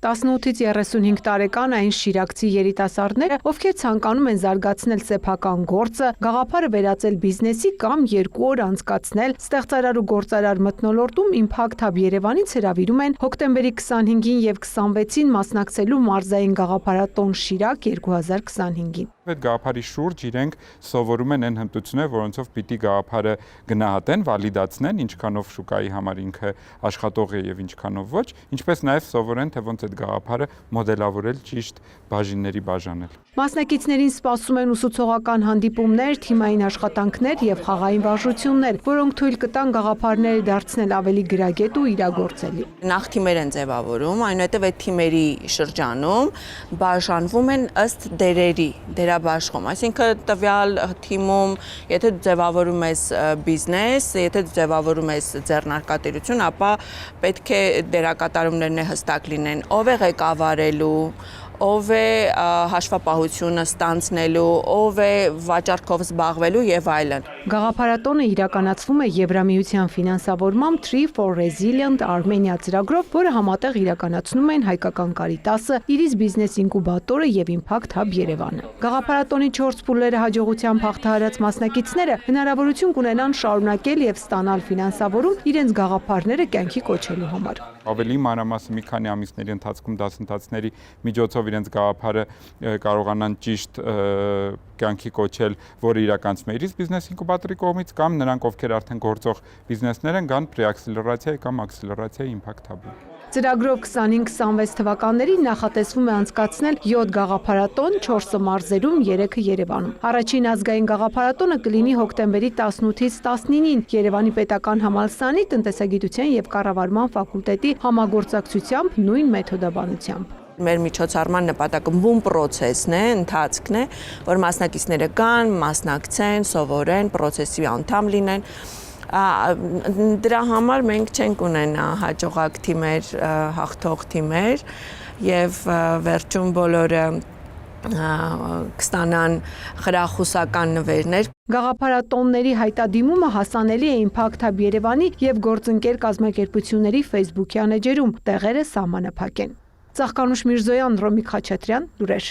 18-ից 35 տարեկան այն շիրակցի երիտասարդները, ովքեր ցանկանում են զարգացնել սեփական գործը, գաղափարը վերածել բիզնեսի կամ 2 օր անցկացնել ստեղծարար ու գործարար մթնոլորտում Impact Hub Երևանից հրավիրում են հոկտեմբերի 25-ին եւ 26-ին մասնակցելու մարզային գաղափարատոն Շիրակ 2025-ին։ Այդ գաղափարի շուրջ իրենք սովորում են այն հմտությունները, որոնցով պիտի գաղափարը գնահատեն, վալիդացնեն, ինչքանով շուկայի համար ինքը աշխատող է եւ ինչքանով ոչ, ինչպես նաեւ սովորեն, թե ոնց այդ գաղափարը մոդելավորել, ճիշտ բաժինների բաժանել։ Մասնակիցներին սպասում են ուսուցողական հանդիպումներ, թիմային աշխատանքներ եւ խաղային վարժություններ, որոնք թույլ կտան գաղափարները դարձնել ավելի գրագետ ու իրագործելի։ Նախ թիմեր են ձևավորում, այնուհետև այդ թիմերի շրջանում բաժանվում են ըստ դերերի, դերաբաշխում, այսինքն տվյալ թիմում, եթե ձևավորում ես բիզնես, եթե ձևավորում ես ձեռնարկատիրություն, ապա պետք է դերակատարումներն հստակ լինեն, ով է ղեկավարելու, ով է հաշվապահությունը ստանձնելու, ով է վաճառքով զբաղվելու եւ այլն։ Գաղափարատոնը իրականացվում է Եվրամիության ֆինանսավորմամբ Tree for Resilient Armenia ծրագրով, որը համատեղ իրականացնում են Հայկական Կարիտասը, Iris Business Incubator-ը եւ Impact Hub Երևանը։ Գաղափարատոնի 4 փուլերը հաջողությամբ հաղթահարած մասնակիցները հնարավորություն կունենան շարունակել եւ ստանալ ֆինանսավորում իրենց գաղափարները կյանքի կոչելու համար։ Ավելի մանրամասն մի քանի ամիսների ընթացքում դասընթացների միջոցով իրենց գաղափարը կարողանան ճիշտ կյանքի կոչել, որը իրականացում է Iris Business Incubator-ի կողմից կամ նրանք, ովքեր արդեն գործող բիզնեսներ են, գան պրեաքսելերացիայի կամ աքսելերացիայի Impact Hub-ում։ Ծրագրով 25-26 թվականներին նախատեսվում է անցկացնել 7 գաղափարատոն, 4-ը մարզերում, 3-ը Երևանում։ Առաջին ազգային գաղափարատոնը կլինի հոկտեմբերի 18-ից 19-ին Երևանի պետական համալսարանի տնտեսագիտության եւ կառավարման ֆակուլտետի համագործակցությամբ նույն մեթոդաբանությամբ։ Մեր միջոցառման նպատակը բուն պրոցեսն է, ընթացքն է, որ մասնակիցները կան, մասնակցեն, սովորեն, պրոցեսի անդամ լինեն։ Դրա համար մենք չենք ունենա հաջողակ թիմեր, հաղթող թիմեր եւ վերջում բոլորը կստանան խրախուսական նվերներ։ Գաղափարատոնների հայտադիմումը հասանելի է Impact Hub Երևանի եւ գործընկեր կազմակերպությունների Facebook-յան էջերում, տեղերը սահմանափակ են։ Ծաղկանուշ Միրզոյան, Ռոմիկ Խաչատրյան, լուրեր։